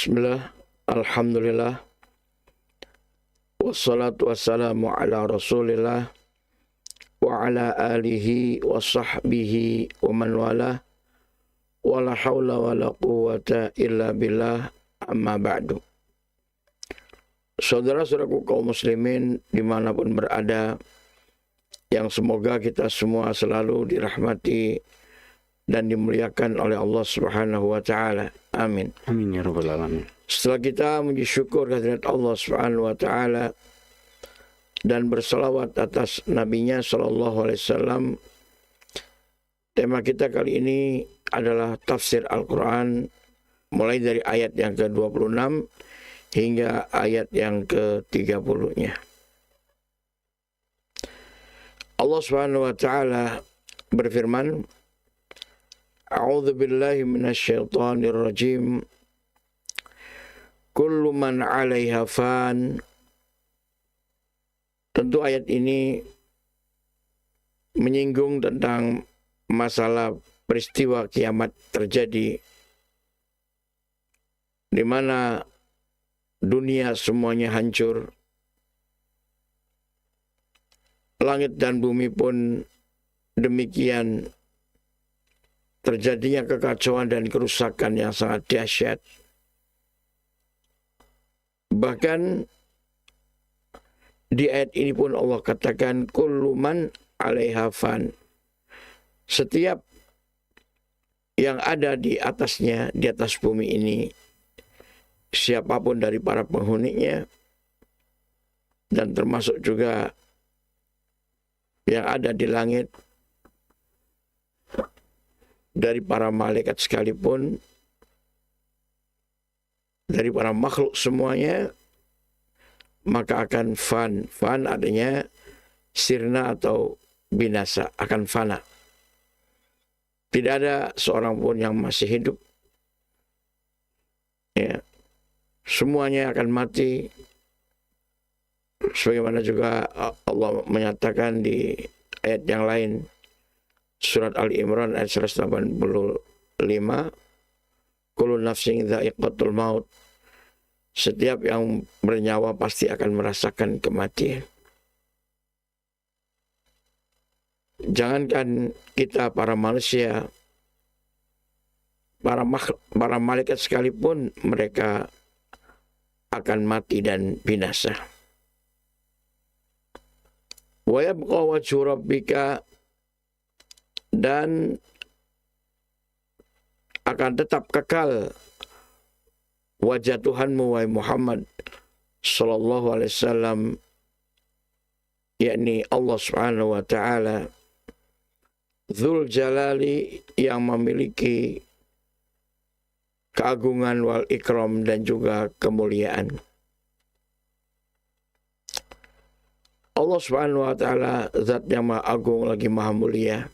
Bismillah, Alhamdulillah, wassalatu wassalamu ala rasulillah wa ala alihi wa sahbihi wa man wala wa la hawla wa la quwwata illa billah, amma ba'du. Saudara-saudaraku kaum muslimin dimanapun berada, yang semoga kita semua selalu dirahmati dan dimuliakan oleh Allah Subhanahu wa Ta'ala. Amin. Amin ya rabbal alamin. Setelah kita menguji syukur kehadirat Allah Subhanahu wa Ta'ala dan bersalawat atas nabinya sallallahu alaihi wasallam, tema kita kali ini adalah tafsir Al-Quran mulai dari ayat yang ke-26 hingga ayat yang ke-30-nya. Allah Subhanahu wa Ta'ala berfirman, A'udzu billahi minasyaitonir rajim. Kullu man 'alaiha fan. Tentu ayat ini menyinggung tentang masalah peristiwa kiamat terjadi di mana dunia semuanya hancur. Langit dan bumi pun demikian, terjadinya kekacauan dan kerusakan yang sangat dahsyat. Bahkan di ayat ini pun Allah katakan kullu man 'alaiha fan. Setiap yang ada di atasnya, di atas bumi ini, siapapun dari para penghuninya, dan termasuk juga yang ada di langit, dari para malaikat sekalipun, dari para makhluk semuanya, maka akan fan. Fan artinya sirna atau binasa, akan fana. Tidak ada seorang pun yang masih hidup. Ya, semuanya akan mati. Sebagaimana juga Allah menyatakan di ayat yang lain, Surat Ali Imran ayat 185, kullu nafsin dha'iqatul maut. Setiap yang bernyawa pasti akan merasakan kematian. Jangankan kita para manusia, para malaikat sekalipun mereka akan mati dan binasa. Wa yabqa wajhu rabbika, dan akan tetap kekal wajah Tuhanmu wahai Muhammad sallallahu alaihi wasallam, yakni Allah Subhanahu wa Ta'ala, Dzul Jalali, yang memiliki keagungan wal ikram dan juga kemuliaan. Allah Subhanahu wa Ta'ala zat yang maha agung lagi maha mulia.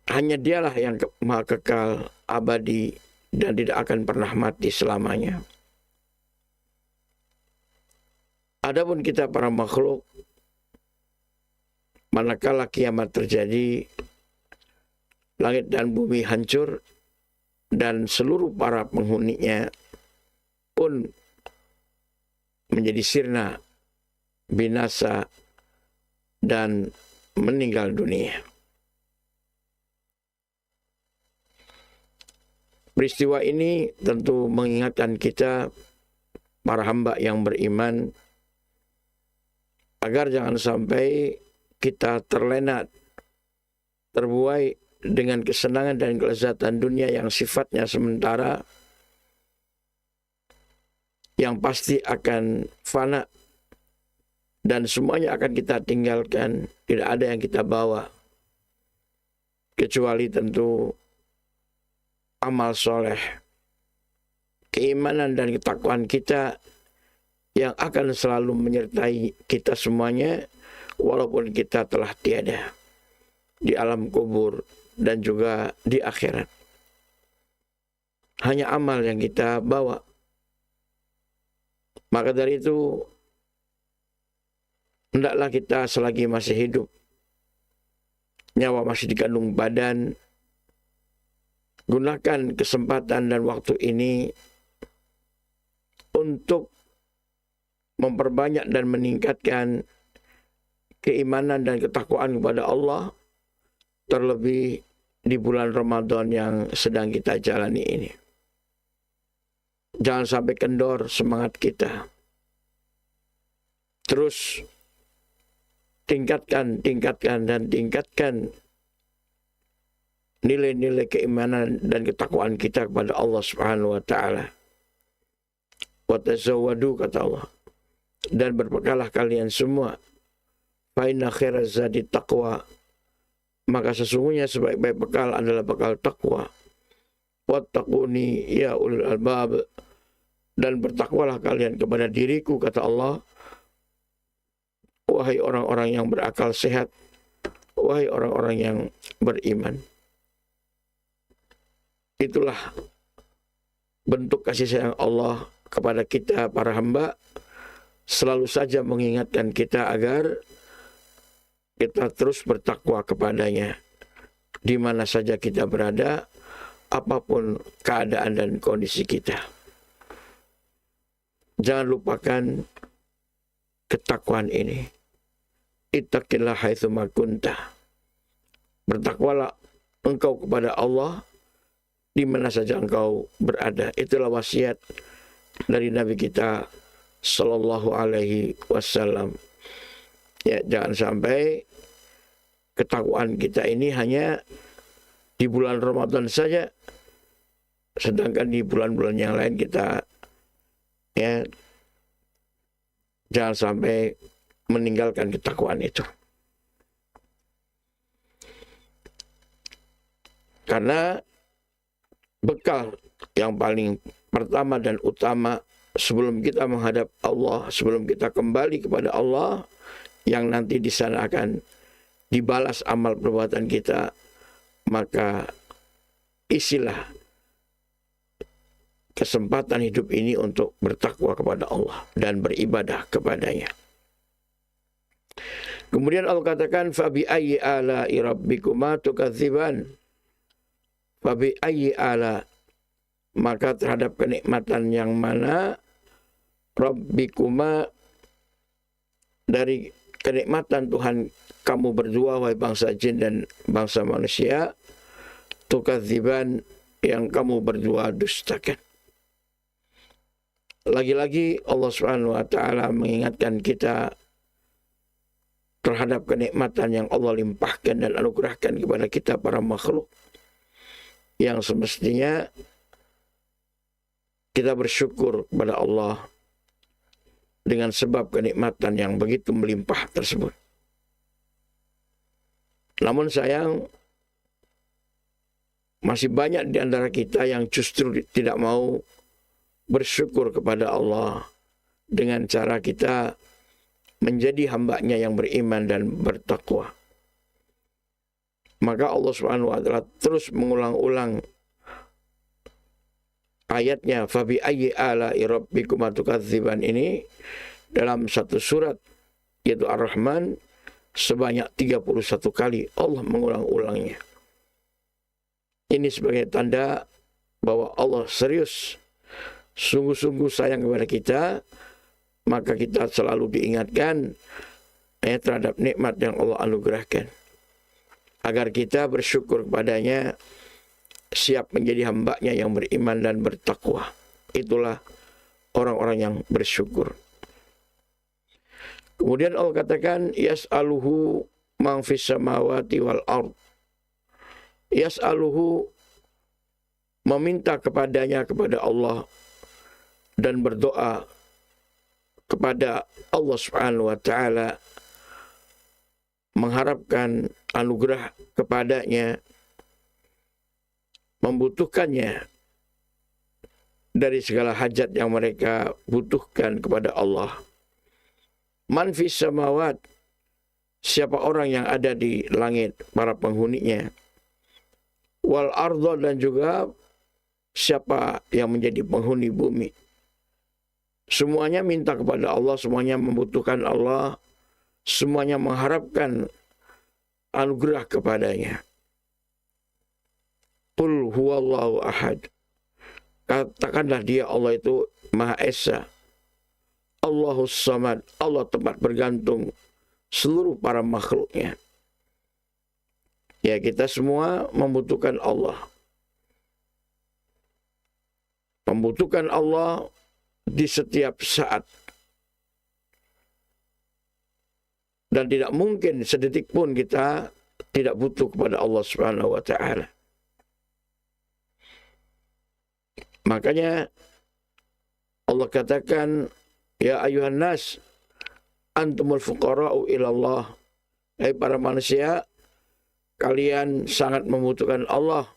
Hanya dialah yang maha kekal, abadi, dan tidak akan pernah mati selamanya. Adapun kita para makhluk, manakala kiamat terjadi, langit dan bumi hancur, dan seluruh para penghuninya pun menjadi sirna, binasa, dan meninggal dunia. Peristiwa ini tentu mengingatkan kita, para hamba yang beriman, agar jangan sampai kita terlena, terbuai dengan kesenangan dan kelezatan dunia yang sifatnya sementara, yang pasti akan fana, dan semuanya akan kita tinggalkan. Tidak ada yang kita bawa, kecuali tentu amal soleh, keimanan dan ketakwaan kita yang akan selalu menyertai kita semuanya, walaupun kita telah tiada di alam kubur dan juga di akhirat. Hanya amal yang kita bawa. Maka dari itu, hendaklah kita selagi masih hidup, nyawa masih dikandung badan, gunakan kesempatan dan waktu ini untuk memperbanyak dan meningkatkan keimanan dan ketakwaan kepada Allah, terlebih di bulan Ramadan yang sedang kita jalani ini. Jangan sampai kendor semangat kita. Terus tingkatkan nilai-nilai keimanan dan ketakwaan kita kepada Allah Subhanahu wa taala. Wa tazawwadu, kata Allah, dan berbekalah kalian semua. Fa inna khairaz zadi taqwa, maka sesungguhnya sebaik-baik bekal adalah bekal takwa. Wattaquni ya ulul albab, dan bertakwalah kalian kepada diriku, kata Allah, wahai orang-orang yang berakal sehat, wahai orang-orang yang beriman. Itulah bentuk kasih sayang Allah kepada kita para hamba, selalu saja mengingatkan kita agar kita terus bertakwa kepadanya di mana saja kita berada, apapun keadaan dan kondisi kita. Jangan lupakan ketakwaan ini. Ittaqillah haitsu ma kunta. Bertakwalah engkau kepada Allah di mana saja engkau berada. Itulah wasiat dari Nabi kita sallallahu alaihi wasallam. Ya, jangan sampai ketakwaan kita ini hanya di bulan Ramadan saja, sedangkan di bulan-bulan yang lain kita ya jangan sampai meninggalkan ketakwaan itu. Karena bekal yang paling pertama dan utama sebelum kita menghadap Allah, sebelum kita kembali kepada Allah, yang nanti di sana akan dibalas amal perbuatan kita, maka isilah kesempatan hidup ini untuk bertakwa kepada Allah dan beribadah kepadanya. Kemudian Allah katakan, fabi ayyi ala'i rabbikuma tukadziban. Fabi ayyi ala, maka terhadap kenikmatan yang mana, rabbikuma, dari kenikmatan Tuhan kamu berdua, wahai bangsa jin dan bangsa manusia, tukadziban, yang kamu berdua dustakan. Lagi-lagi Allah Subhanahu wa taala mengingatkan kita terhadap kenikmatan yang Allah limpahkan dan anugerahkan kepada kita para makhluk, yang semestinya kita bersyukur kepada Allah dengan sebab kenikmatan yang begitu melimpah tersebut. Namun sayang, masih banyak di antara kita yang justru tidak mau bersyukur kepada Allah dengan cara kita menjadi hambanya yang beriman dan bertakwa. Maka Allah Subhanahu wa taala terus mengulang-ulang ayatnya fabi ayyi ala'i rabbikuma tukadziban ini dalam satu surat, yaitu Ar-Rahman, sebanyak 31 kali Allah mengulang-ulangnya. Ini sebagai tanda bahwa Allah serius, sungguh-sungguh sayang kepada kita, maka kita selalu diingatkan terhadap nikmat yang Allah anugerahkan, agar kita bersyukur kepadanya, siap menjadi hambanya yang beriman dan bertakwa. Itulah orang-orang yang bersyukur. Kemudian Allah katakan, yas'aluhu man fis samawati wal ard. Yas'aluhu, meminta kepadanya, kepada Allah, dan berdoa kepada Allah Subhanahu wa taala, mengharapkan anugerah kepadanya, membutuhkannya dari segala hajat yang mereka butuhkan kepada Allah. Man fis samawat, siapa orang yang ada di langit, para penghuninya. Wal ardh, dan juga siapa yang menjadi penghuni bumi. Semuanya minta kepada Allah, semuanya membutuhkan Allah, semuanya mengharapkan anugerah kepadanya. Qul huwallahu ahad. Katakanlah dia Allah itu Maha Esa. Allahus Samad. Allah tempat bergantung seluruh para makhluknya. Ya, kita semua membutuhkan Allah. Membutuhkan Allah di setiap saat. Dan tidak mungkin sedetik pun kita tidak butuh kepada Allah Subhanahu wa taala. Makanya Allah katakan, ya ayuhan nas, antumul fuqara'u ilallah. Hai para manusia, kalian sangat membutuhkan Allah.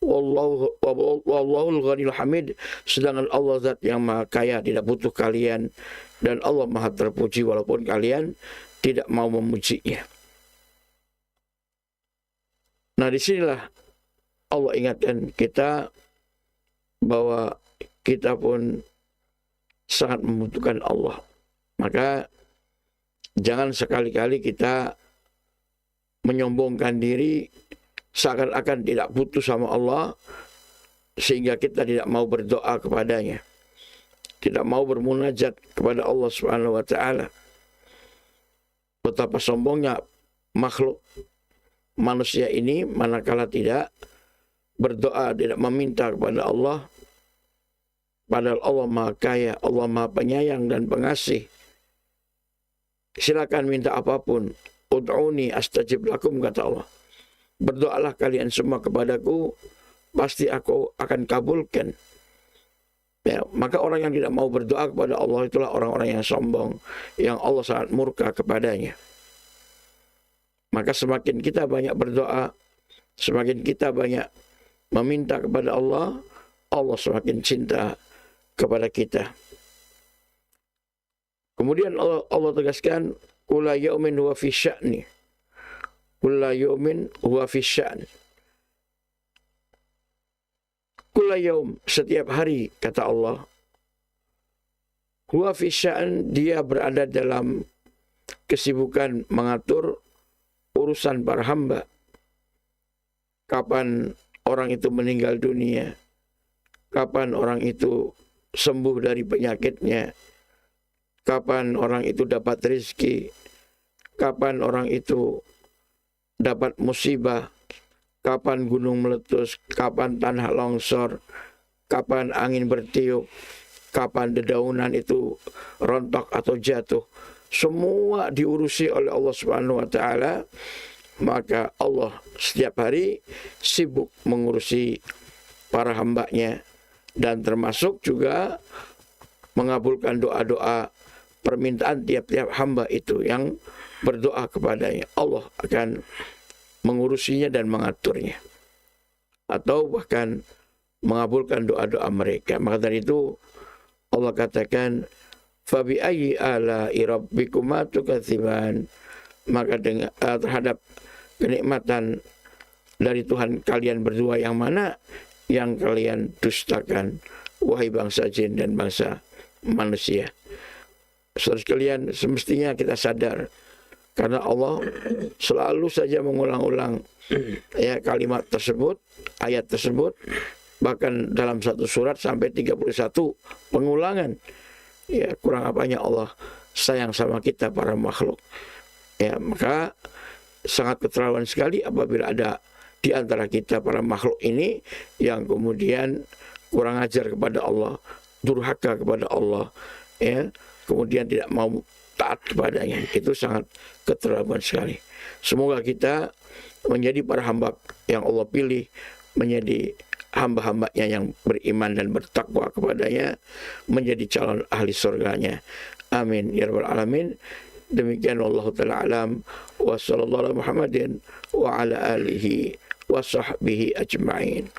Wallahul ghaniyul hamid. Sedangkan Allah zat yang maha kaya, tidak butuh kalian. Dan Allah maha terpuji walaupun kalian tidak mau memujinya. Nah, disinilah Allah ingatkan kita bahwa kita pun sangat membutuhkan Allah. Maka jangan sekali-kali kita menyombongkan diri seakan-akan tidak butuh sama Allah, sehingga kita tidak mau berdoa kepadanya, tidak mau bermunajat kepada Allah Subhanahu wa taala. Betapa sombongnya makhluk manusia ini manakala tidak berdoa, tidak meminta kepada Allah. Padahal Allah maha kaya, Allah maha penyayang dan pengasih. Silakan minta apapun. Ud'uni astajib lakum, kata Allah. Berdoalah kalian semua kepadaku, pasti aku akan kabulkan. Ya, maka orang yang tidak mau berdoa kepada Allah itulah orang-orang yang sombong, yang Allah sangat murka kepadanya. Maka semakin kita banyak berdoa, semakin kita banyak meminta kepada Allah, Allah semakin cinta kepada kita. Kemudian Allah tegaskan, kulla yaumin huwa fi sya'ni. Kulla yaumin huwa fi sya'ni. Kulla yaum, setiap hari, kata Allah, huwa fi sya'an, dia berada dalam kesibukan mengatur urusan para hamba. Kapan orang itu meninggal dunia, kapan orang itu sembuh dari penyakitnya, kapan orang itu dapat rezeki, kapan orang itu dapat musibah, kapan gunung meletus, kapan tanah longsor, kapan angin bertiup, kapan dedaunan itu rontok atau jatuh. Semua diurusi oleh Allah Subhanahu wa taala. Maka Allah setiap hari sibuk mengurusi para hambanya, dan termasuk juga mengabulkan doa-doa permintaan tiap-tiap hamba itu yang berdoa kepadanya. Allah akan mengurusinya dan mengaturnya, atau bahkan mengabulkan doa-doa mereka. Maka dari itu Allah katakan, fabi ayyi ala'i rabbikuma tukadziban. Maka dengan terhadap kenikmatan dari Tuhan kalian berdua yang mana yang kalian dustakan, wahai bangsa jin dan bangsa manusia. Saudara sekalian, semestinya kita sadar, karena Allah selalu saja mengulang-ulang ya kalimat tersebut, ayat tersebut, bahkan dalam satu surat sampai 31 pengulangan. Ya, kurang apanya Allah sayang sama kita para makhluk. Ya, maka sangat keterlaluan sekali apabila ada di antara kita para makhluk ini yang kemudian kurang ajar kepada Allah, durhaka kepada Allah, ya, kemudian tidak mau taat kepadanya. Itu sangat keterlaluan sekali. Semoga kita menjadi para hamba yang Allah pilih, menjadi hamba-hambanya yang beriman dan bertakwa kepadanya, menjadi calon ahli surganya. Amin ya rabbal alamin. Demikian wallahu ta'ala alam, wa sallallahu ala Muhammadin wa ala alihi wa sahbihi ajma'in.